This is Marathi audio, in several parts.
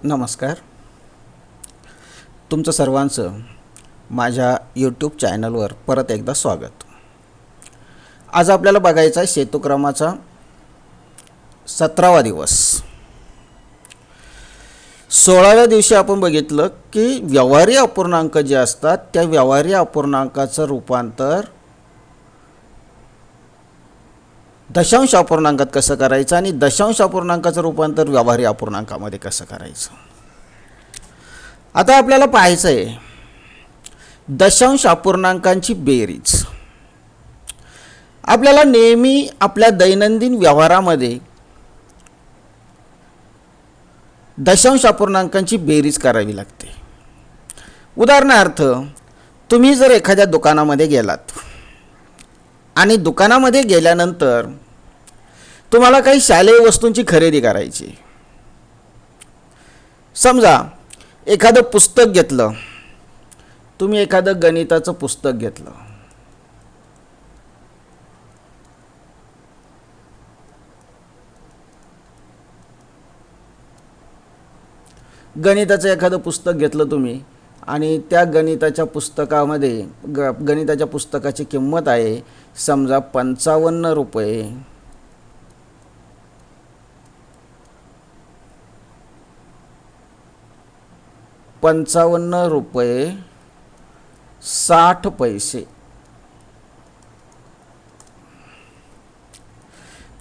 नमस्कार. तुमचं सर्वांचं माझ्या यूट्यूब चॅनलवर परत एकदा स्वागत. आज आपल्याला बघायचा आहे सेतुक्रमाचा 17वा दिवस. 16व्या दिवशी आपण बघितलं की व्यवहारी अपूर्णांक जे असतात त्या व्यवहारी अपूर्णांकाचं रूपांतर दशांश अपूर्णांकात कसं करायचं आणि दशांश अपूर्णांकाचं रूपांतर व्यवहारी अपूर्णांकामध्ये कसं करायचं. आता आपल्याला पाहायचं आहे दशांश अपूर्णांकांची बेरीज. आपल्याला नेहमी आपल्या दैनंदिन व्यवहारामध्ये दशांश अपूर्णांकांची बेरीज करावी लागते. उदाहरणार्थ, तुम्ही जर एखाद्या दुकानामध्ये गेलात आणि दुकानामध्ये गेल्यानंतर तुम्हाला काही शालेय वस्तूंची खरेदी करायची. समजा एखादं पुस्तक घेतलं, तुम्ही एखादं गणिताचं पुस्तक घेतलं. गणिताचं एखादं पुस्तक घेतलं तुम्ही आणि त्या गणिताच्या पुस्तकामध्ये गणिताच्या पुस्तकाची किंमत आहे समजा 55 रुपये. ₹55.60.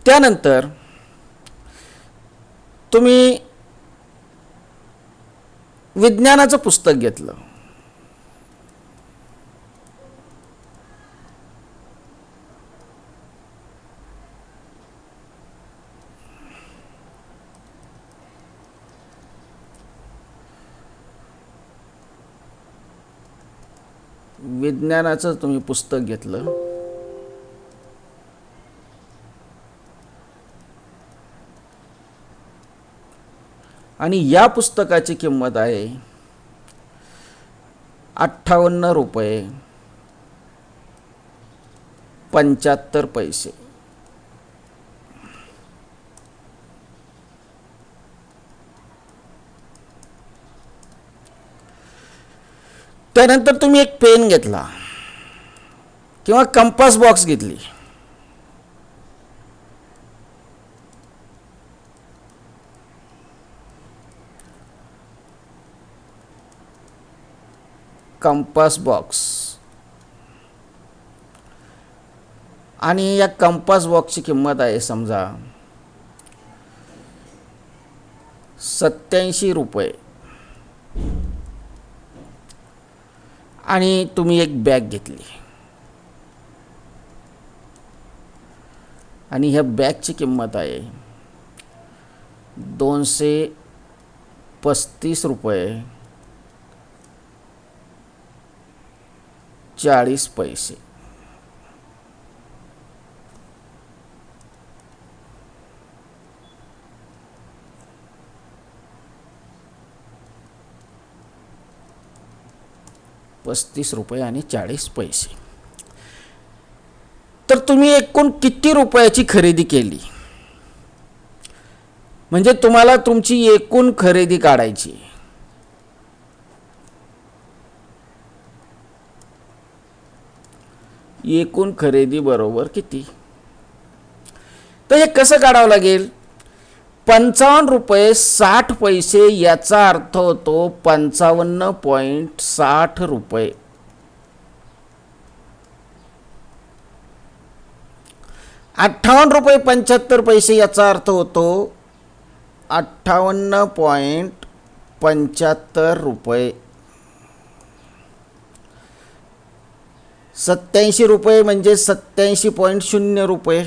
त्यानंतर तुम्ही विज्ञानाचं पुस्तक घेतलं. विज्ञानाचं तुम्ही पुस्तक घेतलं आणि या पुस्तकाची किंमत आहे ₹58.75. त्यानंतर तुम्ही एक पेन घेतला किंवा कंपास बॉक्स घेतली. कंपास बॉक्स आणि या कंपास बॉक्सची किंमत आहे समजा 87 रुपये. आणि तुम्ही एक बॅग घेतली आणि ह्या बॅगची किंमत आहे 235 रुपये 40 पैसे. ₹35.40. तर तुम्ही एकूण किती रुपयाची खरेदी केली, म्हणजे तुम्हाला तुमची एकूण खरेदी काढायची. एकूण खरेदी बरोबर किती, तर हे कसं काढावं लागेल. 55.60 रुपये याचा अर्थ होतो 55.60 रुपये. ₹58.75 याचा अर्थ होतो 58.75 रुपये. 87 रुपये म्हणजे 87.0 रुपये.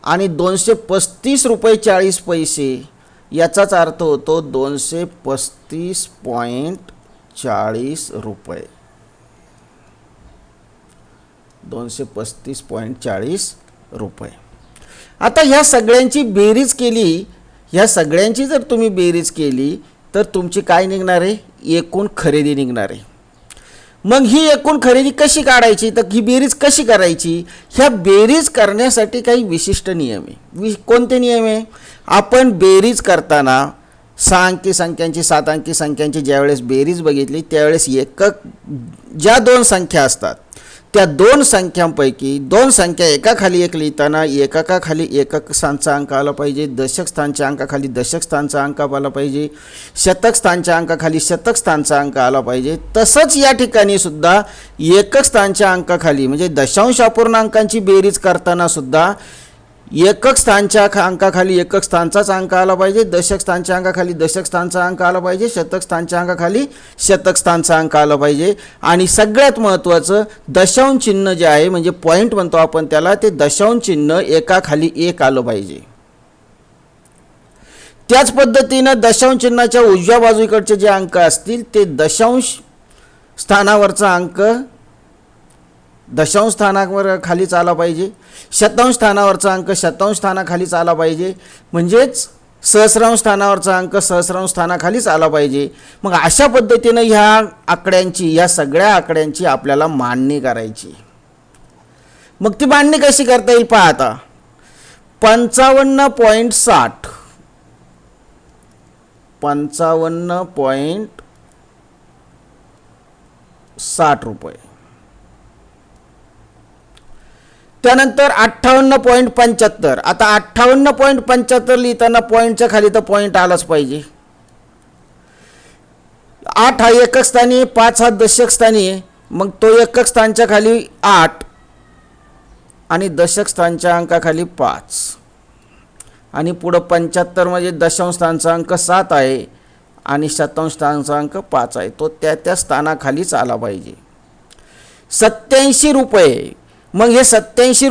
आणि 235 रुपये 40 पैसे याचाच अर्थ होतो 235.40 रुपये. 235.40 रुपये. आता ह्या सगळ्यांची बेरीज केली, ह्या सगळ्यांची जर तुम्ही बेरीज केली तर तुमची काय निघणार आहे, एकूण खरेदी निघणार आहे. मग ही एकूण खरेदी कशी काढायची, तर ही बेरीज कशी करायची, ह्या बेरीज करण्यासाठी काही विशिष्ट नियम आहे. कोणते नियम आहे? आपण बेरीज करताना 6 अंकी संख्यांची 7 अंकी संख्यांची ज्यावेळेस बेरीज बघितली त्यावेळेस ज्या दोन संख्या असतात त्या दोन संख्यांपैकी दोन संख्या एकाखाली एक लिहिताना एकाखाली एकक स्थानचा अंक आला पाहिजे, दशक स्थानच्या अंकाखाली दशक स्थानचा अंक आला पाहिजे, शतक स्थानच्या अंकाखाली शतक स्थानचा अंक आला पाहिजे. तसंच या ठिकाणी सुद्धा एकक स्थानच्या अंकाखाली म्हणजे दशांश अपूर्णांकांची बेरीज करताना सुद्धा एकक स्थानच्या अंकाखाली एकक स्थानचाच अंक आला पाहिजे, दशक स्थानच्या अंकाखाली दशक स्थानचा अंक आला पाहिजे, शतक स्थानच्या अंकाखाली शतक स्थानचा अंक आला पाहिजे. आणि सगळ्यात महत्त्वाचं दशांश चिन्ह जे आहे म्हणजे पॉईंट म्हणतो आपण त्याला, ते दशांश चिन्ह एकाखाली एक आलं पाहिजे. त्याच पद्धतीनं दशांश चिन्हाच्या उजव्या बाजूकडचे जे अंक असतील ते दशांश स्थानावरचा अंक दशांश स्थानावर खालीच आला पाहिजे, शतांश स्थानावरचा अंक शतांश स्थानाखालीच आला पाहिजे, म्हणजेच सहस्रांश स्थानावरचा अंक सहस्रांश स्थानाखालीच आला पाहिजे. मग अशा पद्धतीनं या सगळ्या आकड्यांची आपल्याला मांडणी करायची. मग ती मांडणी कशी करता येईल पहा आता. 55.60 55.60 रुपये. त्यानंतर 58.75. आता 58.75 लिहिताना पॉईंटच्या खाली तर पॉईंट आलाच पाहिजे. 8 हा एकक स्थानी, 5 हा दशक स्थानी आहे. मग तो एकक स्थानच्या खाली 8 आणि दशक स्थानच्या अंकाखाली 5 आणि पुढं 75 म्हणजे दशांश स्थानचा अंक 7 आहे आणि शतांश स्थानचा अंक 5 आहे. तो त्या स्थानाखालीच आला पाहिजे. 87 रुपये. मग हे 87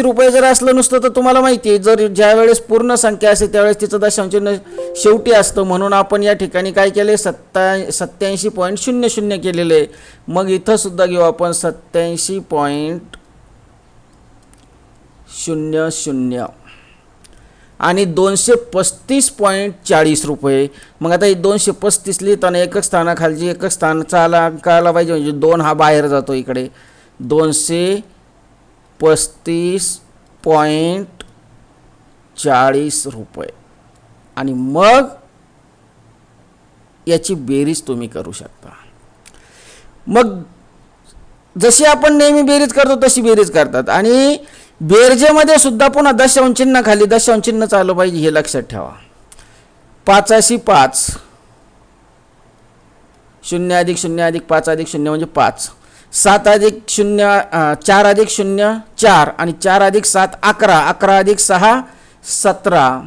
रुपये जर असलं नुसतं तर तुम्हाला माहिती आहे जर ज्या वेळेस पूर्ण संख्या असते त्यावेळेस तिचं दशांश चिन्ह शेवटी असतं, म्हणून आपण या ठिकाणी काय केले 87.00 केलेलं आहे. मग इथं सुद्धा घेऊ आपण 87.00 आणि 235.40 रुपये. मग आता हे 235 लिहिताना एकक स्थानाखालची एकक स्थानाचा अंक आला पाहिजे, म्हणजे 2 हा बाहेर जातो इकडे. 235.40 रुपये आणि मग याची बेरीज तुम्ही करू शकता. मग जशी आपण नेहमी बेरीज करतो तशी बेरीज करतात आणि बेरजेमध्ये सुद्धा पुन्हा दशांश चिन्ह खाली दशांश चिन्ह आलं पाहिजे हे लक्षात ठेवा. 5 5 0 अधिक 0 अधिक 5 अधिक 0 म्हणजे 5, 7 अधिक 0 4 अधिक 0 4 आणि 4 अधिक 7 11, 11 अधिक 6 17,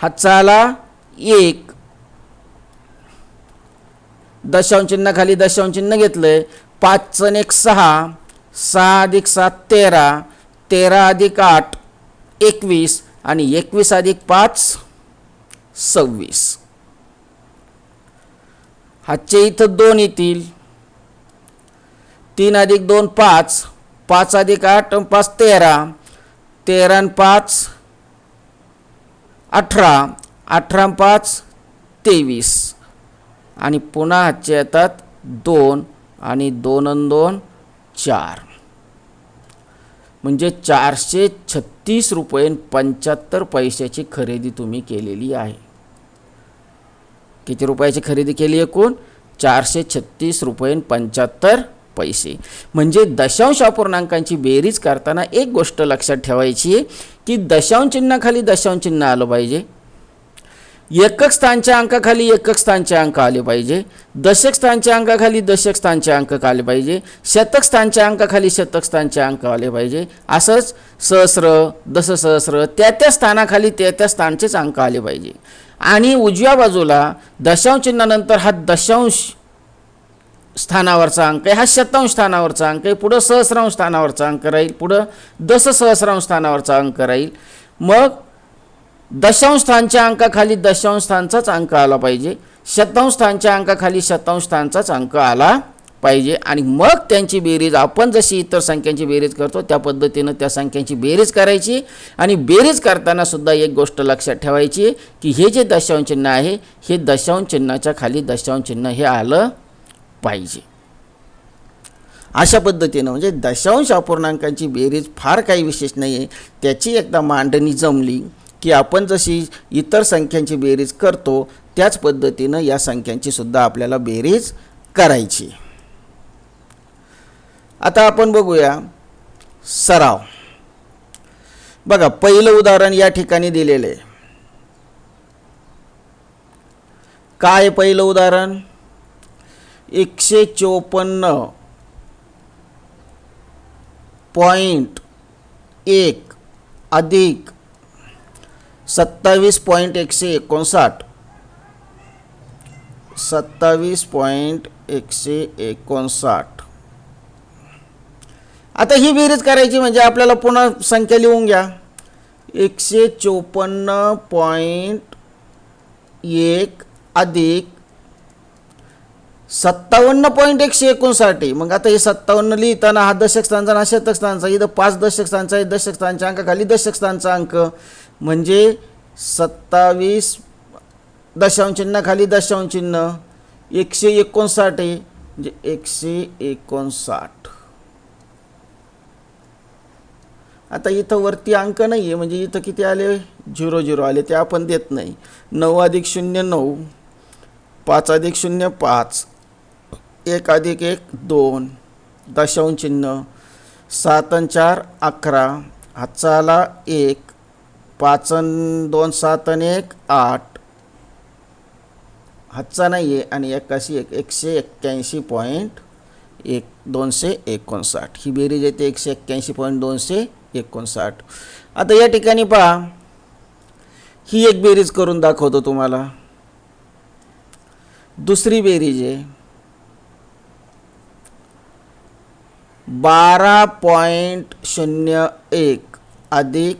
हातचा आला 1. दशांश चिन्ह खाली दशांश चिन्ह घेतलंय. 5 आणि 1 6, 6 अधिक 7 13, 13 अधिक 8 21 आणि 21 अधिक 5 26. हातचे इथं 2 येतील. 3 अधिक 2 5, 5 अधिक 8 5 13, 13 आणि 5 18, 18 आणि 5 23 आणि पुन्हा हातचे येतात 2 आणि 2 आणि 2 4, म्हणजे 436 रुपये 75 पैशाची खरेदी तुम्ही केलेली आहे. किती रुपयाची खरेदी केली एकूण? 436 रुपये 75 पैसे. म्हणजे दशांश अपूर्णांकांची बेरीज करताना एक गोष्ट लक्षात ठेवायची आहे की दशांश चिन्हाखाली दशांश चिन्ह आलं पाहिजे, एकक स्थानच्या अंकाखाली एकक स्थानचे अंक आले पाहिजे, दशक स्थानच्या अंकाखाली दशक स्थानचे अंक आले पाहिजे, शतक स्थानच्या अंकाखाली शतक स्थानचे अंक आले पाहिजे. असंच सहस्र दशसहस्र त्या स्थानाखाली त्या स्थानचेच अंक आले पाहिजे. आणि उजव्या बाजूला दशांश चिन्हानंतर हा दशांश स्थानावरचा अंक आहे, हा शतांश स्थानावरचा अंक आहे, पुढं सहस्रांश स्थानावरचा अंक राहील, पुढं दशसहस्रांश स्थानावरचा अंक राहील. मग दशांश स्थानच्या अंकाखाली दशांश स्थानचाच अंक आला पाहिजे, शतांश स्थानच्या अंकाखाली शतांश स्थानचाच अंक आला पाहिजे. आणि मग त्यांची बेरीज आपण जशी इतर संख्यांची बेरीज करतो त्या पद्धतीनं त्या संख्यांची बेरीज करायची. आणि बेरीज करताना सुद्धा एक गोष्ट लक्षात ठेवायची की हे जे दशांश चिन्ह आहे हे दशांश चिन्हाच्या खाली दशांश चिन्ह हे आलं पाहिजे. अशा पद्धतीनं म्हणजे दशांश अपूर्णांकांची बेरीज फार काही विशेष नाही आहे. त्याची एकदा मांडणी जमली की आपण जशी इतर संख्यांची बेरीज करतो त्याच पद्धतीनं या संख्यांची सुद्धा आपल्याला बेरीज करायची. आता आपण बघूया सराव. बघा, पहिलं उदाहरण या ठिकाणी दिलेलं आहे. काय पहिलं उदाहरण? 154.1 अधिक 27.159. 27.159. आता ही बेरीज करायची म्हणजे आपल्याला पुन्हा संख्या लिहून घ्या. 154.1 अधिक 57.159. मग आता हे 57 लिहिताना हा दशक स्थानचा ना शतक स्थानचा, इथं 5 दशक स्थानचा आहे, दशक स्थानच्या अंकाखाली दशक स्थानचा अंक म्हणजे 27 दशांश चिन्ह खाली दशांश चिन्ह 159 आहे म्हणजे 159. आता इथं वरती अंक नाही आहे म्हणजे इथं किती आले? 0 आले, ते आपण देत नाही. 9 अधिक 0 9, 5 अधिक 0 5, 1 अधिक 1 2 दशांश चिन्ह, 7 आणि 4 11, हातचा आला 1, 5 आणि 2 7 आणि 1 8, हातचा नाही आहे आणि 81 181.259. ही बेरीज येते 181.259. आता या ठिकाणी पहा, ही एक बेरीज करून दाखवतो तुम्हाला. दुसरी बेरीज आहे 12.01 अधिक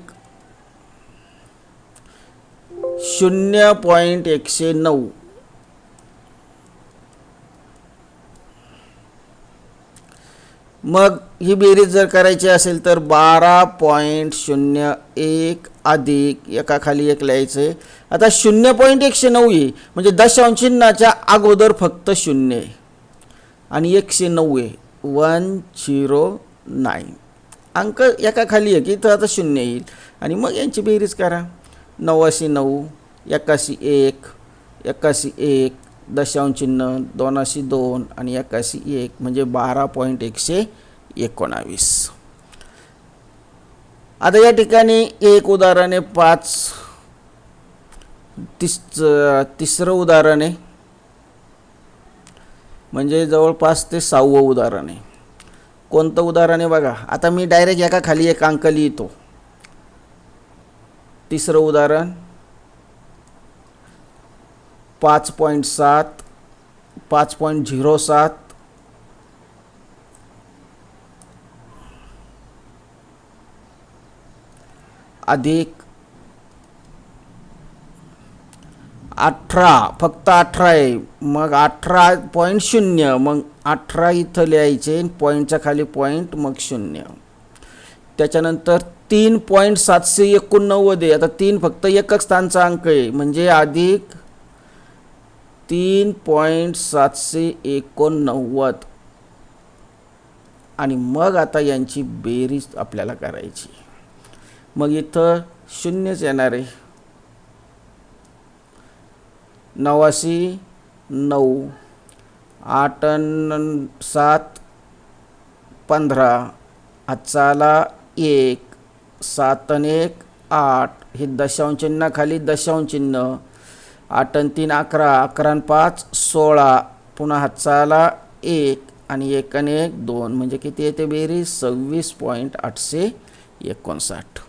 0.109. मग ही बेरीज जर करायची असेल तर 12.01 अधिक एकाखाली एक लिहायचं आहे. आता 0.109 आहे म्हणजे दशांश चिन्हाच्या अगोदर फक्त 0 आहे आणि 109 आहे 109 अंक एकाखाली आहे की इथं आता 0 येईल आणि मग यांची बेरीज करा. 89 81 81 दशांश चिन्ह 2 आणि 81 म्हणजे 12.119. आता या ठिकाणी एक उदाहरण आहे 5. तिसरं उदाहरण आहे म्हणजे जवळपास ते 6वं उदाहरण आहे. कोणतं उदाहरण आहे बघा. आता मी डायरेक्ट एका खाली एक अंक लिहितो. तिसरं उदाहरण 5.7 5.07 अधिक 18 फक्त 18 आहे मग 18.0 मग 18 इथं लिहायचे पॉईंटच्या खाली पॉईंट मग 0. त्याच्यानंतर 3.789 आहे. आता 3 फक्त एकच स्थानचा अंक आहे म्हणजे अधिक 3.789 आणि मग आता यांची बेरीज आपल्याला करायची. मग इथं 0च येणार आहे. 89 9 8 आणि 7 15 हातचा आला 1 7 आणि 1 8 हे दशांश चिन्हाखाली दशांश चिन्ह 8 आणि 3 11 11 आणि 5 16 पुन्हा हातचा आला 1 आणि 1 आणि 1 2 म्हणजे किती येते बेरीज 26.859.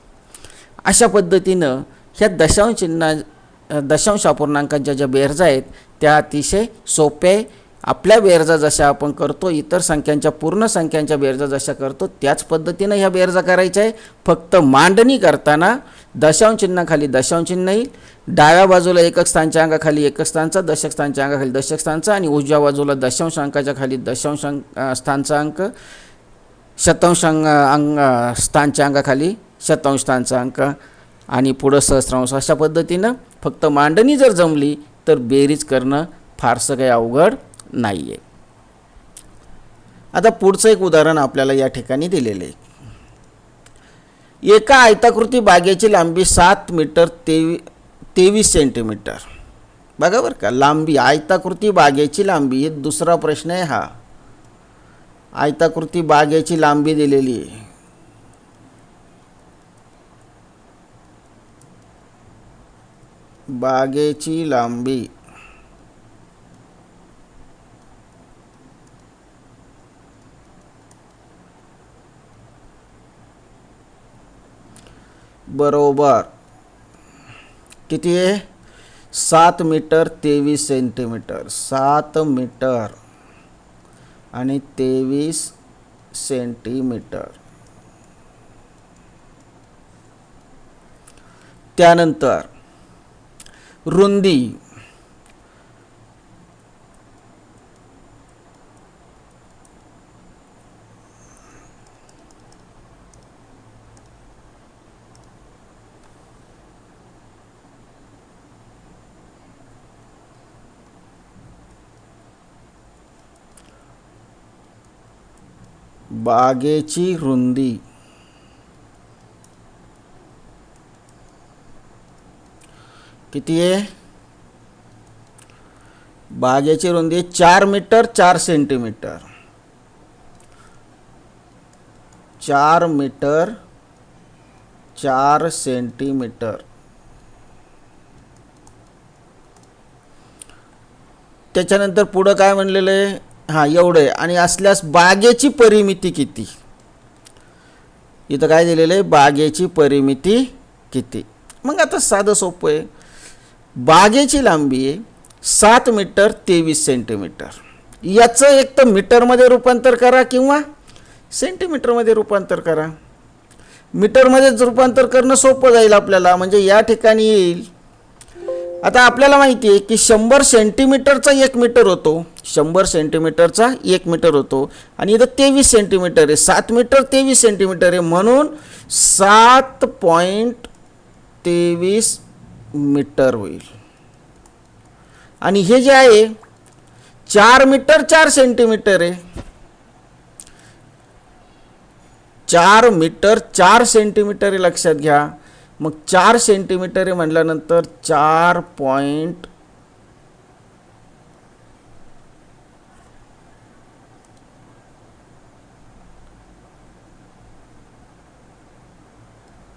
अशा पद्धतीनं ह्या दशांश अपूर्णांकांच्या ज्या बेरजा आहेत त्या अतिशय सोप्या आहे. आपल्या बेरजा जशा आपण करतो इतर संख्यांच्या पूर्ण संख्यांच्या बेरजा जशा करतो त्याच पद्धतीनं ह्या बेरजा करायच्या आहे. फक्त मांडणी करताना दशांश चिन्हाखाली दशांश चिन्ह येईल, डाव्या बाजूला एकक स्थानच्या अंकाखाली एकक स्थानचा, दशक स्थानच्या अंकाखाली दशक स्थानचा आणि उजव्या बाजूला दशांश अंकाच्या खाली दशांश स्थानचा अंक, शतांश स्थानच्या अंकाखाली शतांश स्थानचा अंक आणि पुढं सहस्रांश. अशा पद्धतीनं फक्त मांडणी जर जमली तर बेरीज करणं फारसं काही अवघड नाही आहे. आता पुढचं एक उदाहरण आपल्याला या ठिकाणी दिलेले आहे. एका आयताकृती बागेची लांबी 7 मीटर 23 सेंटीमीटर. बघा बरं का, लांबी, आयताकृती बागेची लांबी, हे दुसरा प्रश्न आहे हा. आयताकृती बागेची लांबी दिलेली आहे. बागेची लांबी बरोबर किती आहे? 7 मीटर 23 सेंटीमीटर. 7 मीटर आणि 23 सेंटीमीटर. त्यानंतर रुंदी, बागेची रुंदी किती आहे? बागेची रुंदी 4 मीटर 4 सेंटीमीटर. 4 metre 4 centimetre. त्याच्यानंतर पुढं काय म्हणलेलं आहे? हां, एवढं आहे. आणि असल्यास बागेची परिमिती किती? इथं काय दिलेलं आहे? बागेची परिमिती किती? मग आता साधं सोपं आहे. बागेची लांबी आहे 7 मीटर 23 सेंटीमीटर. याचं एक तर मीटरमध्ये रूपांतर करा किंवा सेंटीमीटरमध्ये रूपांतर करा. मीटरमध्येच रूपांतर करणं सोपं जाईल आपल्याला, म्हणजे या ठिकाणी येईल. आता आपल्याला माहिती आहे की 100 सेंटीमीटरचा 1 मीटर होतो. 100 सेंटीमीटरचा 1 मीटर होतो. आणि इथं 23 सेंटीमीटर आहे. 7 मीटर 23 सेंटीमीटर आहे, म्हणून 7.23 मीटर होईल. आणि हे जे आहे 4 मीटर 4 सेंटीमीटर आहे. 4 मीटर 4 सेंटीमीटर आहे, लक्षात घ्या. मग 4 सेंटीमीटर आहे म्हटल्यानंतर 4 पॉईंट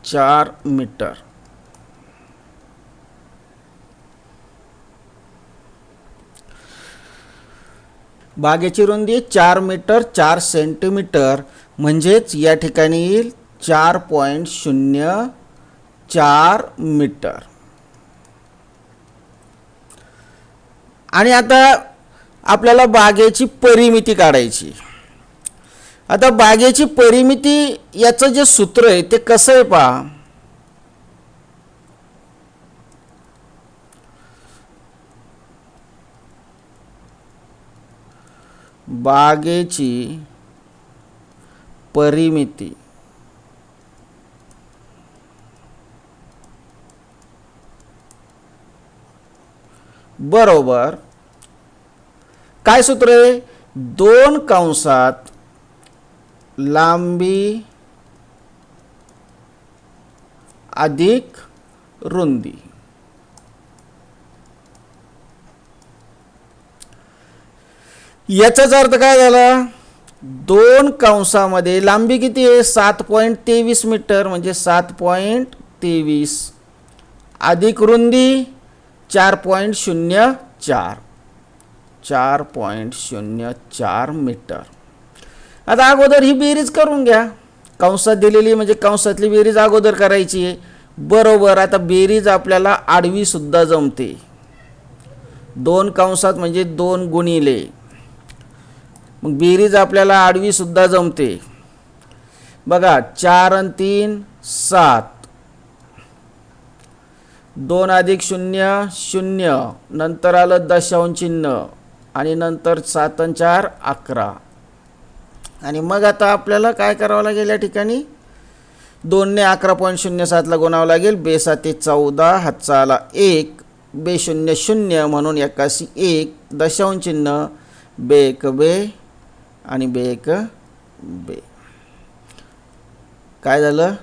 4 मीटर. बागेची रुंदी 4 मीटर 4 सेंटीमीटर, म्हणजेच या ठिकाणी येईल 4.04 मीटर. आणि आता आपल्याला बागेची परिमिती काढायची. आता बागेची परिमिती याचं जे सूत्र आहे ते कसं आहे पहा. बागेची परिमिती बरोबर काय सूत्र आहे? 2 कंसात लांबी अधिक रुंदी. याचाच अर्थ काय झाला? 2 कंसामध्ये लांबी किती आहे? 7.23 मीटर, म्हणजे 7.23 अधिक रुंदी 4.04 4.04 मीटर. आता अगोदर ही बेरीज करून घ्या. कंसात दिलेली म्हणजे कंसातली बेरीज अगोदर करायची आहे. बरोबर. आता बेरीज आपल्याला आडवी सुद्धा जमते. 2 कंसात म्हणजे 2 गुणिले, मग बेरीज आपल्याला आडवी सुद्धा जमते. बघा 4 आणि 3 7, 2 अधिक 0 0, नंतर आलं दशांश चिन्ह आणि नंतर 7 आणि 4 11. आणि मग आता आपल्याला काय करावं लागेल? या ठिकाणी 2 ने 11.07 ला गुणावं लागेल. 2 7 14, हातचा आला 1, 2 0 0 म्हणून 81 1, दशांश चिन्ह 2 1 2 आणि बे एक बे. काय झालं?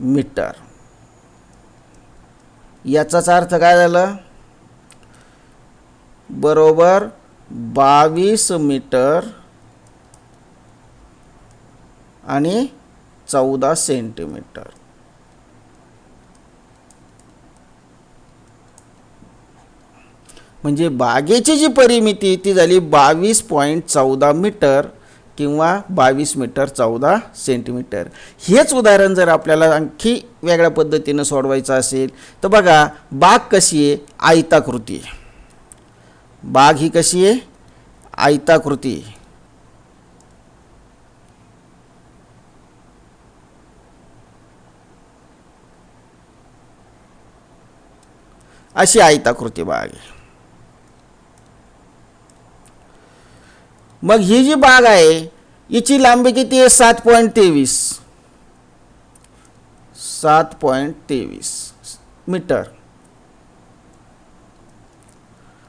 मीटर. याचाच अर्थ काय झालं? बरोबर 22 मीटर आणि 14 सेंटीमीटर. म्हणजे बागेची जी परिमिती ती झाली 22.14 मीटर किंवा 22 मीटर 14 सेंटीमीटर. हेच उदाहरण जर आपल्याला आणखी वेगळ्या पद्धतीनं सोडवायचं असेल तर बघा, बाग कशी आहे? आयताकृती. बाग ही कशी आहे? आयताकृती. अशी आयताकृती बाग आहे. मग ही जी बाग आहे हिची लांबी किती आहे? 7.23 मीटर.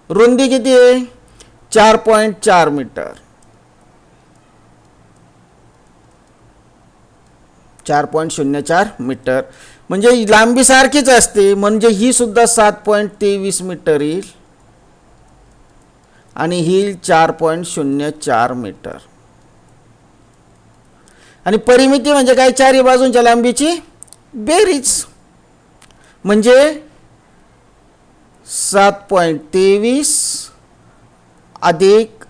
रुंदी किती आहे? 4.4 मीटर. 4.04 मीटर. म्हणजे लांबी सारखीच असते, म्हणजे ही सुद्धा 7.23 मीटर येईल आणि ही 4.04 मीटर. आणि परिमिती म्हणजे काय? चारही बाजूंच्या लांबीची बेरीज. म्हणजे 7.23 अधिक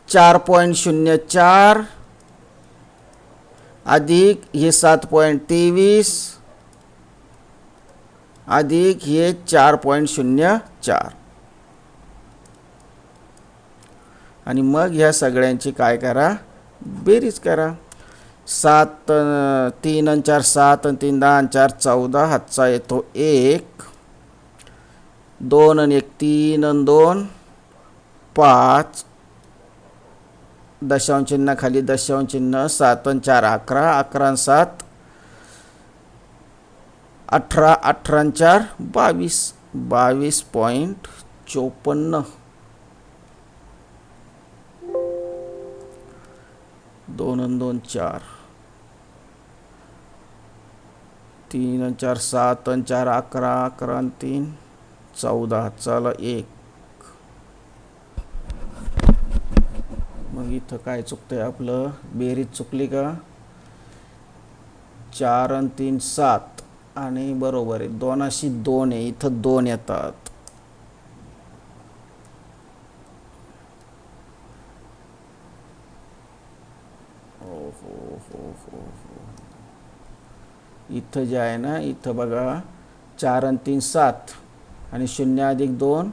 4.04 अधिक हे 7.23 अधिक हे 4.04. आणि मग ह्या सगळ्यांची काय करा? बेरीज करा. 7 3 आणि 4 7 आणि 3 10 आणि 4 14. हातचा येतो 1. 2 आणि 1 3 आणि 2 5. दशांश चिन्ह खाली दशांश चिन्ह. 7 आणि 4 11. 11 आणि 7 18. 18 आणि 4 22. 22.54. 2 आणि 2 4. 3 आणि 4 7 आणि 4 11. 11 आणि 3 14. चला 1. मग इथं काय चुकतंय आपलं? बेरीज चुकली का? 4 आणि 3 7 आणि बरोबर आहे 2 अशी 2 आहे. इथं 2 येतात. इथं जे आहे ना, इथं बघा 4 आणि 3 7 आणि 0 अधिक 2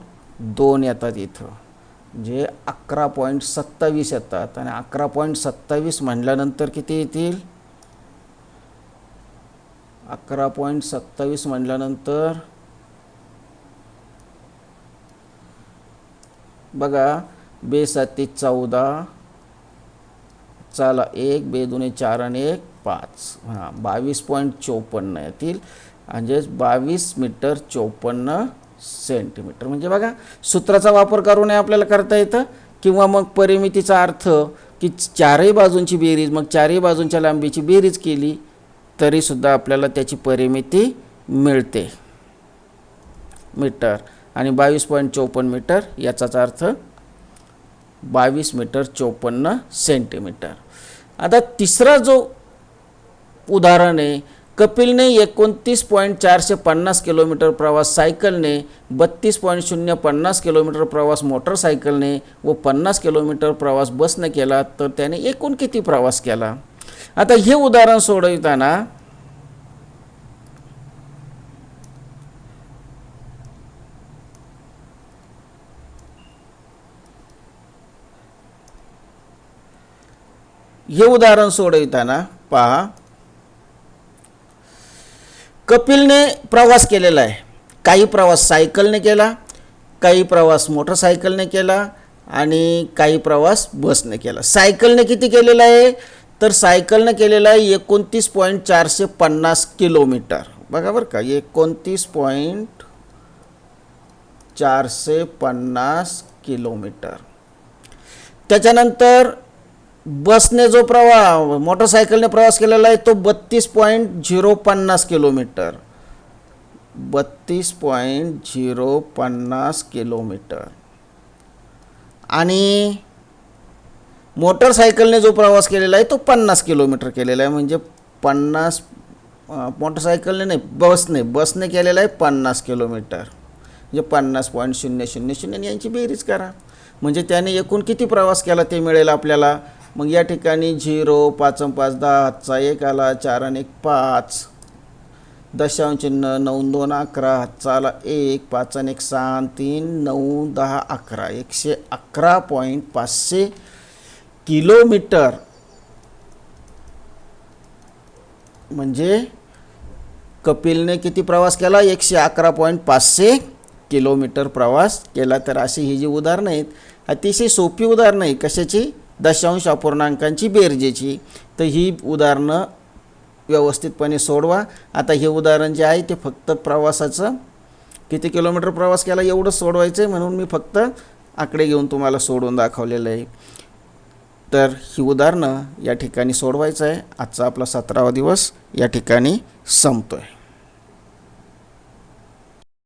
2 येतात इथं. म्हणजे 11.27 येतात. आणि 11.27 म्हटल्यानंतर किती येतील? 11.27 म्हटल्यानंतर बघा, बे 7 14. चला 1 बे 2 4 आणि 1 5. हां 22.54 येतील. म्हणजे 22 मीटर 54 सेंटीमीटर. म्हणजे बघा, सूत्राचा वापर करूनही आपल्याला करता येतं. किंवा मग परिमितीचा अर्थ की चारही बाजूंची बेरीज, मग चारही बाजूंच्या लांबीची बेरीज केली तरीसुद्धा आपल्याला त्याची परिमिती मिळते मीटर. आणि 22.54 मीटर याचाच अर्थ 22 मीटर 54 सेंटीमीटर. आता तिसरा जो उदाहरण आहे, कपिलने 29.450 किलोमीटर प्रवास सायकलने, 32.050 किलोमीटर प्रवास मोटरसायकलने व 50 किलोमीटर प्रवास बसने केला, तर त्याने एकूण किती प्रवास केला? आता हे उदाहरण सोडवताना पहा, कपिलने प्रवास केलेला आहे. काही प्रवास सायकलने केला, काही प्रवास मोटरसायकलने केला आणि काही प्रवास बसने केला. सायकलने किती केलेला आहे? तर सायकलने केलेला आहे 29.450 किलोमीटर. बघा बरं का, 29.450 किलोमीटर. त्याच्यानंतर बसने जो मोटरसायकलने प्रवास केलेला आहे तो 32.050 किलोमीटर. 32.050 किलोमीटर. आणि मोटरसायकलने जो प्रवास केलेला आहे तो 50 किलोमीटर केलेला आहे. म्हणजे 50 मोटरसायकलने नाही, बसने केलेला आहे 50 किलोमीटर. म्हणजे 50.000 यांची बेरीज करा. म्हणजे त्याने एकूण किती प्रवास केला ते मिळेल आपल्याला. मग या ठिकाणी 0, 5 आणि 5 10, हातचा 1 आला, 4 आणि 1 5, दशांश चिन्ह, 9 2 11, हातचा आला 1, 5 आणि 1 6 आणि 3 9 10 11, 111.500 किलोमीटर. म्हणजे कपिलने किती प्रवास केला? 111.500 किलोमीटर प्रवास केला. तर अशी ही जी उदाहरणं आहेत, अतिशय सोपी उदाहरणं आहे. कशाची? दशांश अपूर्णांकांची बेरजेची. तर ही उदाहरणं व्यवस्थितपणे सोडवा. आता हे उदाहरण जे आहे ते फक्त प्रवासाचं किती किलोमीटर प्रवास केला एवढं सोडवायचं आहे, म्हणून मी फक्त आकडे घेऊन तुम्हाला सोडून दाखवलेलं आहे. तर ही उदाहरणं या ठिकाणी सोडवायचं आहे. आजचा आपला 17वा दिवस या ठिकाणी संपतो आहे.